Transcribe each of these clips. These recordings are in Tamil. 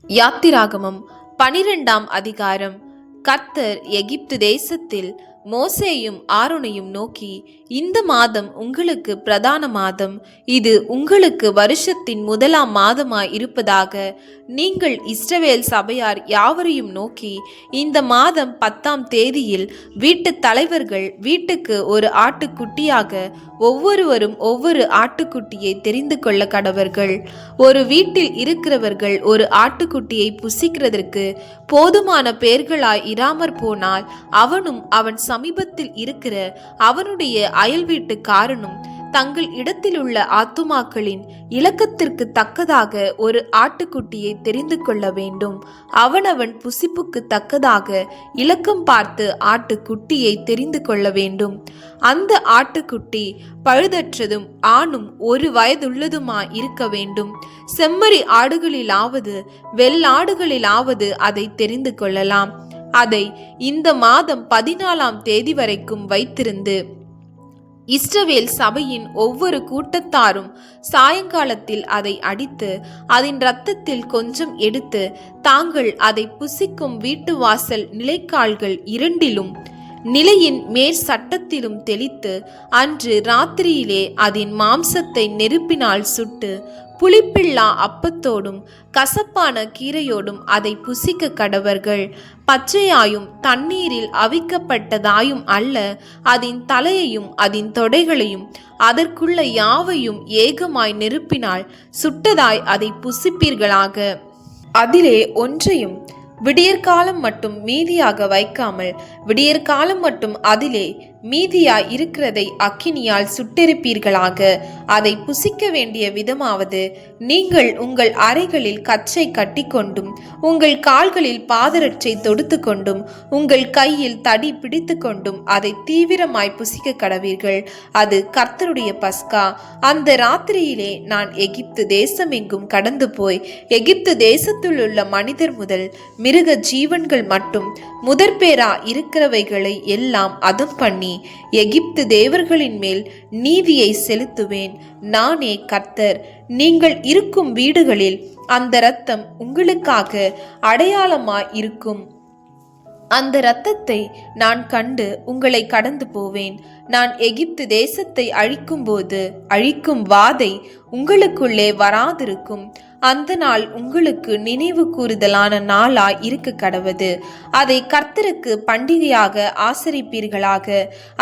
யாத்திராகமம் 12ஆம் அதிகாரம். கர்த்தர் எகிப்து தேசத்தில் மோசேயும் ஆரோனையும் நோக்கி, இந்த மாதம் உங்களுக்கு பிரதான மாதம், இது உங்களுக்கு வருஷத்தின் முதலாம் மாதமாய் இருப்பதாக. நீங்கள் இஸ்ரவேல் சபையார் யாவரையும் நோக்கி, இந்த மாதம் 10ஆம் தேதியில் வீட்டு தலைவர்கள் வீட்டுக்கு ஒரு ஆட்டுக்குட்டியாக ஒவ்வொருவரும் ஒவ்வொரு ஆட்டுக்குட்டியை தெரிந்து கொள்ள கடவர்கள். ஒரு வீட்டில் இருக்கிறவர்கள் ஒரு ஆட்டுக்குட்டியை புசிக்கிறதற்கு போதுமான பேர்களாய் இராமற் போனால், அவனும் அவன் சமீபத்தில் இருக்கிற அவனுடைய அயல் வீட்டுக்காரனும் தங்கள் இடத்திலுள்ள ஆத்துமாக்களின் இலக்கத்திற்கு தக்கதாக ஒரு ஆட்டுக்குட்டியை தெரிந்து கொள்ள வேண்டும். அவனவன் புசிப்புக்கு தக்கதாக இலக்கம் பார்த்து ஆட்டுக்குட்டியை தெரிந்து கொள்ள வேண்டும். அந்த ஆட்டுக்குட்டி பழுதற்றதும் ஆணும் ஒரு வயதுள்ளதுமாய் இருக்க வேண்டும். செம்மறி ஆடுகளிலாவது வெள்ளாடுகளிலாவது அதை தெரிந்து கொள்ளலாம். அதை இந்த மாதம் 14ஆம் தேதி வரைக்கும் வைத்திருந்து இஸ்ரவேல் சபையின் ஒவ்வொரு கூட்டத்தாரும் சாயங்காலத்தில் அதை அடித்து அதன் இரத்தத்தில் கொஞ்சம் எடுத்து தாங்கள் அதை புசிக்கும் வீட்டு வாசல் நிலைக்கால்கள் இரண்டிலும் நிலையின் மேற் சட்டத்திலும் தெளித்து அன்று ராத்திரியிலே அதன் மாம்சத்தை நெருப்பினால் சுட்டு புளிப்பில்லா அப்பத்தோடும் கசப்பான கீரையோடும் அதை புசிக்க கடவர்கள். பச்சையாயும் தண்ணீரில் அவிக்கப்பட்டதாயும் அல்ல, அதன் தலையையும் அதன் தொடைகளையும் அதற்குள்ள யாவையும் ஏகமாய் நெருப்பினால் சுட்டதாய் அதை புசிப்பீர்களாக. அதிலே ஒன்றையும் விடியற்காலம் மட்டும் மீதியாக வைக்காமல், விடியற்காலம் மட்டும் அதிலே மீதியாய் இருக்கிறதை அக்கினியால் சுட்டெரிப்பீர்களாக. அதை புசிக்க வேண்டிய விதமாவது, நீங்கள் உங்கள் அறைகளில் கச்சை கட்டிக்கொண்டும் உங்கள் கால்களில் பாதரட்சை தொடுத்து கொண்டும் உங்கள் கையில் தடி பிடித்து கொண்டும் அதை தீவிரமாய் புசிக்க கடவீர்கள். அது கர்த்தருடைய பஸ்கா. அந்த ராத்திரியிலே நான் எகிப்து தேசமெங்கும் கடந்து போய் எகிப்து தேசத்தில் உள்ள மனிதர் முதல் மிருக ஜீவன்கள் மட்டும் முதற்பேரா இருக்கிறவைகளை எல்லாம் அதம் பண்ணி எகிப்து தேவர்களின் மேல் நீதியை செலுத்துவேன். நானே கர்த்தர். நீங்கள் இருக்கும் வீடுகளில் அந்த இரத்தம் உங்களுக்காக அடையாளமாய் இருக்கும். அந்த இரத்தத்தை நான் கண்டு உங்களை கடந்து போவேன். நான் எகிப்து தேசத்தை அழிக்கும்போது அழிக்கும் வாதை உங்களுக்குள்ளே வராதிருக்கும். அந்த நாள் உங்களுக்கு நினைவு கூறுதலான நாளாய் இருக்க கடவது. அதை கர்த்தருக்கு பண்டிகையாக ஆசரிப்பீர்களாக.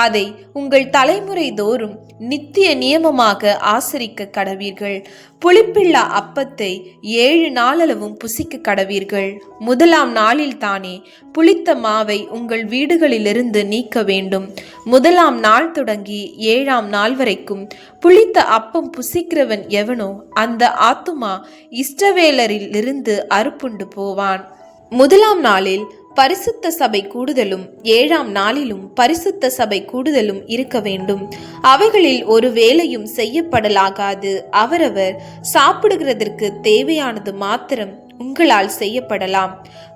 அதை உங்கள் தலைமுறை தோறும் நித்திய நியமமாக ஆசரிக்க கடவீர்கள். புளிப்பில்லா அப்பத்தை 7 நாளளவும் புசிக்க கடவீர்கள். முதலாம் நாளில் தானே புளித்த மாவை உங்கள் வீடுகளிலிருந்து நீக்க வேண்டும். முதலாம் நாள் தொடங்கி 7ஆம் நாள் வரைக்கும் புளித்த அப்பம் புசிக்கிறவன் எவனோ அந்த ஆத்துமா இஸ்ரவேலரில் இருந்து அறுப்புண்டு போவான். முதலாம் நாளில் பரிசுத்த சபை கூடுதலும் 7ஆம் நாளிலும் பரிசுத்த சபை கூடுதலும் இருக்க வேண்டும். அவைகளில் ஒரு வேலையும் செய்யப்படலாகாது. அவரவர் சாப்பிடுகிறதற்கு தேவையானது மாத்திரம் உங்களால் செய்யப்படலாம்.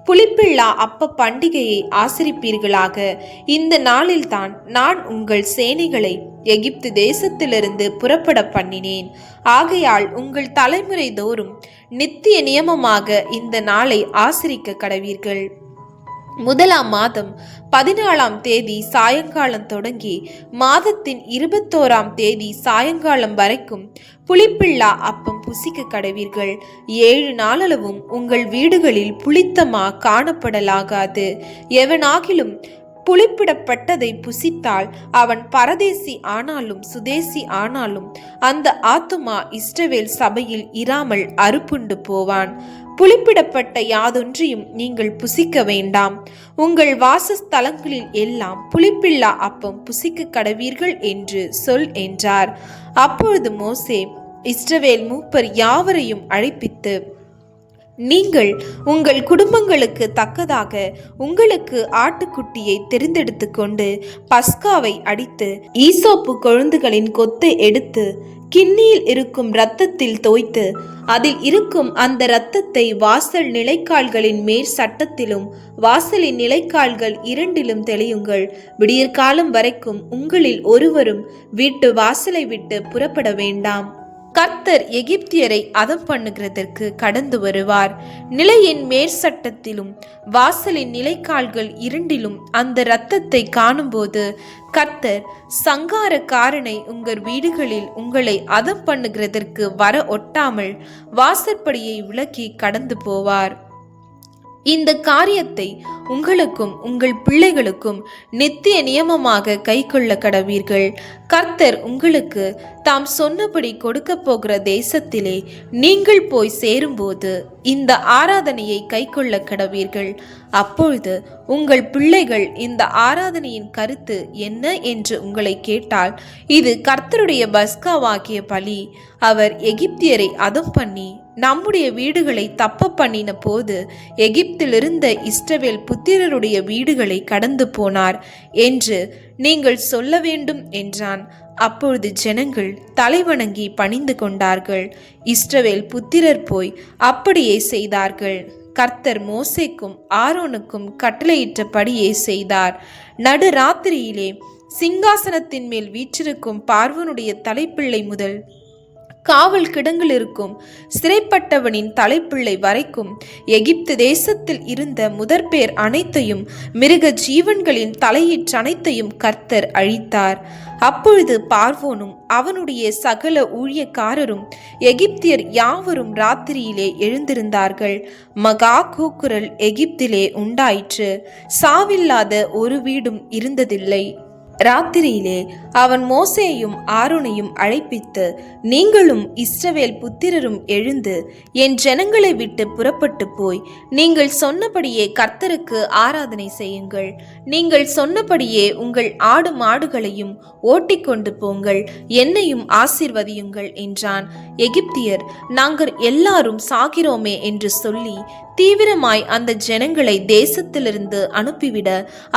புளிப்பில்லா அப்ப பண்டிகையை ஆசரிப்பீர்களாக. இந்த நாளில்தான் நான் உங்கள் சேனைகளை எகிப்து தேசத்திலிருந்து புறப்பட பண்ணினேன். ஆகையால் உங்கள் தலைமுறை தோறும் நித்திய நியமமாக இந்த நாளை ஆசரிக்க கடவீர்கள். முதலாம் மாதம் 14ஆம் தேதி சாயங்காலம் தொடங்கி மாதத்தின் 21ஆம் தேதி சாயங்காலம் வரைக்கும் புளிப்பில்லா அப்பம் புசிக்க கடவீர்கள். 7 நாளளவும் உங்கள் வீடுகளில் புளித்தமா காணப்படலாகாது. எவனாகிலும் புளிப்பிடப்பட்டதை புசித்தால் அவன் பரதேசி ஆனாலும் சுதேசி ஆனாலும் அந்த ஆத்துமா இஸ்ரவேல் சபையில் இராமல் அறுப்புண்டு போவான். புளிப்பிடப்பட்ட யாதொன்றையும் நீங்கள் புசிக்க வேண்டாம். உங்கள் வாசஸ்தலங்களில் எல்லாம் புளிப்பில்லா அப்பம் புசிக்க கடவீர்கள் என்று சொல் என்றார். அப்பொழுது மோசே இஸ்ரவேல் மூப்பர் யாவரையும் அழைப்பித்து, நீங்கள் உங்கள் குடும்பங்களுக்கு தக்கதாக உங்களுக்கு ஆட்டுக்குட்டியை தெரிந்தெடுத்து கொண்டு பஸ்காவை அடித்து ஈசோப்பு கொழுந்துகளின் கொத்தை எடுத்து கிண்ணியில் இருக்கும் இரத்தத்தில் தோய்த்து அதில் இருக்கும் அந்த இரத்தத்தை வாசல் நிலைக்கால்களின் மேற் சட்டத்திலும் வாசலின் நிலைக்கால்கள் இரண்டிலும் தெளியுங்கள். விடியற்காலம் வரைக்கும் உங்களில் ஒருவரும் வீட்டு வாசலை விட்டு புறப்பட வேண்டாம். கர்த்தர் எகிப்தியரை அதம் பண்ணுகிறதற்கு கடந்து வருவார். நிலையின் மேற்சட்டத்திலும் வாசலின் நிலைக்கால்கள் இரண்டிலும் அந்த இரத்தத்தை காணும்போது கர்த்தர் சங்காரக்காரனை உங்கள் வீடுகளில் உங்களை அதம் பண்ணுகிறதற்கு வர ஒட்டாமல் வாசற்படியை விலக்கி கடந்து போவார். இந்த காரியத்தை உங்களுக்கும் உங்கள் பிள்ளைகளுக்கும் நித்திய நியமமாக கைக்கொள்ள கடவீர்கள். கர்த்தர் உங்களுக்கு தாம் சொன்னபடி கொடுக்க போகிற தேசத்திலே நீங்கள் போய் சேரும்போது இந்த ஆராதனையை கைக்கொள்ள கடவீர்கள். அப்பொழுது உங்கள் பிள்ளைகள் இந்த ஆராதனையின் கருத்து என்ன என்று உங்களை கேட்டால், இது கர்த்தருடைய பஸ்காவாகிய பலி. அவர் எகிப்தியரை அதம் பண்ணி நம்முடைய வீடுகளை தப்ப பண்ணின போது எகிப்திலிருந்த இஸ்ரவேல் புத்திரருடைய வீடுகளை கடந்து போனார் என்று நீங்கள் சொல்ல வேண்டும் என்றான். அப்பொழுது ஜனங்கள் தலைவணங்கி பணிந்து கொண்டார்கள். இஸ்ரவேல் புத்திரர் போய் அப்படியே செய்தார்கள். கர்த்தர் மோசேக்கும் ஆரோனுக்கும் கட்டளையிட்டபடியே செய்தார். நடு ராத்திரியிலே சிங்காசனத்தின் மேல் வீற்றிருக்கும் பார்வோனுடைய தலைப்பிள்ளை முதல் காவல் கிடங்கில் இருக்கும் சிறைப்பட்டவனின் தலைப்பிள்ளை வரைக்கும் எகிப்து தேசத்தில் இருந்த முதற்பேர் அனைத்தையும் மிருக ஜீவன்களின் தலையீற்றனைத்தையும் கர்த்தர் அழித்தார். அப்பொழுது பார்வோனும் அவனுடைய சகல ஊழியக்காரரும் எகிப்தியர் யாவரும் ராத்திரியிலே எழுந்திருந்தார்கள். மகா கூக்குரல் எகிப்திலே உண்டாயிற்று. சாவில்லாத ஒரு வீடும் இருந்ததில்லை. ராத்திரியிலே அவன் மோசேயும் ஆரோனையும் அழைப்பித்து, நீங்களும் இஸ்ரவேல் புத்திரரும் எழுந்து என் ஜனங்களை விட்டு புறப்பட்டு போய் நீங்கள் சொன்னபடியே கர்த்தருக்கு ஆராதனை செய்யுங்கள். நீங்கள் சொன்னபடியே உங்கள் ஆடு மாடுகளையும் ஓட்டிக்கொண்டு போங்கள், என்னையும் ஆசீர்வதியுங்கள் என்றான். எகிப்தியர், நாங்கள் எல்லாரும் சாகிறோமே என்று சொல்லி தீவிரமாய் அந்த ஜனங்களை தேசத்திலிருந்து அனுப்பிவிட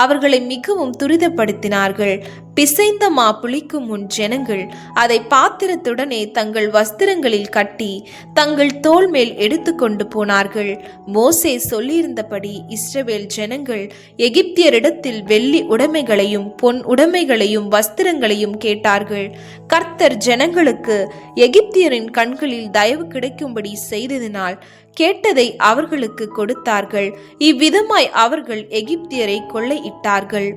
அவர்களை மிகவும் துரிதப்படுத்தினார்கள். பிசைந்த மா புளிக்கும் முன் ஜனங்கள் அதை பாத்திரத்துடனே தங்கள் வஸ்திரங்களில் கட்டி தங்கள் தோள் மேல் எடுத்து கொண்டு போனார்கள். மோசே சொல்லியிருந்தபடி இஸ்ரவேல் ஜனங்கள் எகிப்தியரிடத்தில் வெள்ளி உடைமைகளையும் பொன் உடைமைகளையும் வஸ்திரங்களையும் கேட்டார்கள். கர்த்தர் ஜனங்களுக்கு எகிப்தியரின் கண்களில் தயவு கிடைக்கும்படி செய்ததினால் கேட்டதை அவர்களுக்கு கொடுத்தார்கள். இவ்விதமாய் அவர்கள் எகிப்தியரை கொள்ளையிட்டார்கள்.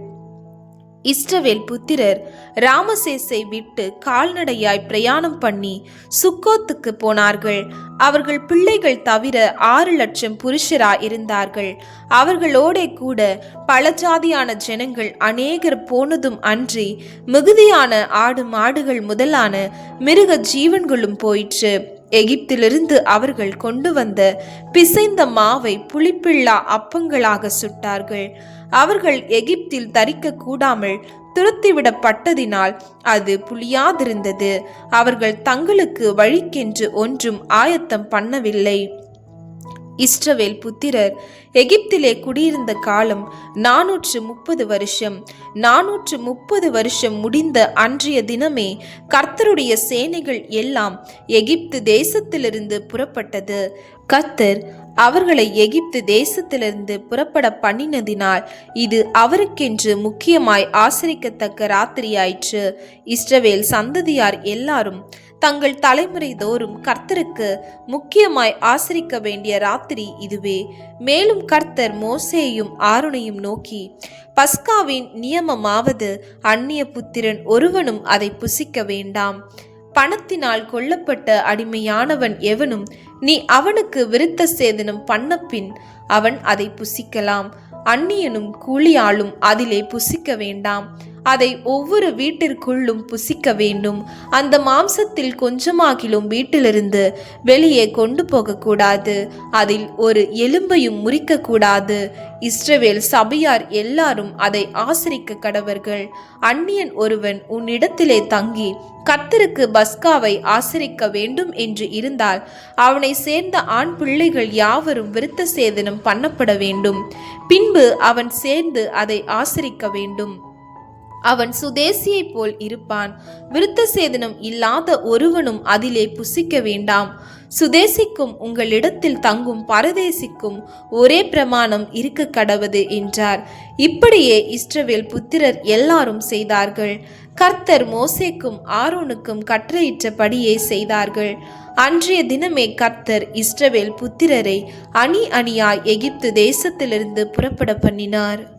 இஸ்ரவேல் புத்திரர் ராமசேசை விட்டு கால்நடையாய் பிரயாணம் பண்ணி சுக்கோத்துக்கு போனார்கள். அவர்கள் பிள்ளைகள் தவிர 6 லட்சம் புருஷராய் இருந்தார்கள். அவர்களோடே கூட பல ஜாதியான ஜனங்கள் அநேகர் போனதும் அன்றி மிகுதியான ஆடு மாடுகள் முதலான மிருக ஜீவன்களும் போயிற்று. எகிப்திலிருந்து அவர்கள் கொண்டு வந்த பிசைந்த மாவை புளிப்பில்லா அப்பங்களாக சுட்டார்கள். அவர்கள் எகிப்தில் தரிக்க கூடாமல் துரத்திவிடப்பட்டதினால் அது புளியாதிருந்தது. அவர்கள் தங்களுக்கு வழிக்கென்று ஒன்றும் ஆயத்தம் பண்ணவில்லை. இஸ்ரவேல் புத்திரர் எகிப்திலே குடியிருந்த காலம் 430 வருஷம். 430 வருஷம் முடிந்த அன்றைய தினமே கர்த்தருடைய சேனைகள் எல்லாம் எகிப்து தேசத்திலிருந்து புறப்பட்டது. கர்த்தர் அவர்களை எகிப்து தேசத்திலிருந்து புறப்பட பண்ணினதினால் இது அவருக்கென்று முக்கியமாய் ஆசரிக்கத்தக்க ராத்திரியாயிற்று. இஸ்ரவேல் சந்ததியார் எல்லாரும் தங்கள் தலைமுறை தோறும் கர்த்தருக்கு முக்கியமாய் ஆசரிக்க வேண்டிய ராத்திரி இதுவே. மேலும் கர்த்தர் மோசேயும் ஆரோனையும் நோக்கி, பஸ்காவின் நியமமாவது அந்நிய புத்திரன் ஒருவனும் அதை புசிக்க வேண்டாம். பணத்தினால் கொல்லப்பட்ட அடிமையானவன் எவனும் நீ அவனுக்கு விருத்த சேதனம் பண்ணப்பின் அவன் அதை புசிக்கலாம். அந்நியனும் கூலியாளும் அதிலே புசிக்க வேண்டாம். அதை ஒவ்வொரு வீட்டிற்குள்ளும் புசிக்க வேண்டும். அந்த மாம்சத்தில் கொஞ்சமாகிலும் வீட்டிலிருந்து வெளியே கொண்டு போகக்கூடாது. அதில் ஒரு எலும்பையும் முறிக்க கூடாது. இஸ்ரவேல் சபையார் எல்லாரும் அதை ஆசரிக்க கடவர்கள். அந்நியன் ஒருவன் உன்னிடத்திலே தங்கி கர்த்தருக்கு பஸ்காவை ஆசரிக்க வேண்டும் என்று இருந்தால் அவனை சேர்ந்த ஆண் பிள்ளைகள் யாவரும் விருத்த சேதனம் பண்ணப்பட வேண்டும். பின்பு அவன் சேர்ந்து அதை ஆசரிக்க வேண்டும். அவன் சுதேசியைப் போல் இருப்பான். விருத்த சேதனம் இல்லாத ஒருவனும் அதிலே புசிக்க வேண்டாம். சுதேசிக்கும் உங்களிடத்தில் தங்கும் பரதேசிக்கும் ஒரே பிரமாணம் இருக்க கடவது என்றார். இப்படியே இஸ்ரவேல் புத்திரர் எல்லாரும் செய்தார்கள். கர்த்தர் மோசேக்கும் ஆரோனுக்கும் கட்டளையிட்டபடியே செய்தார்கள். அன்றைய தினமே கர்த்தர் இஸ்ரவேல் புத்திரரை அணி அணியாய் எகிப்து தேசத்திலிருந்து புறப்பட பண்ணினார்.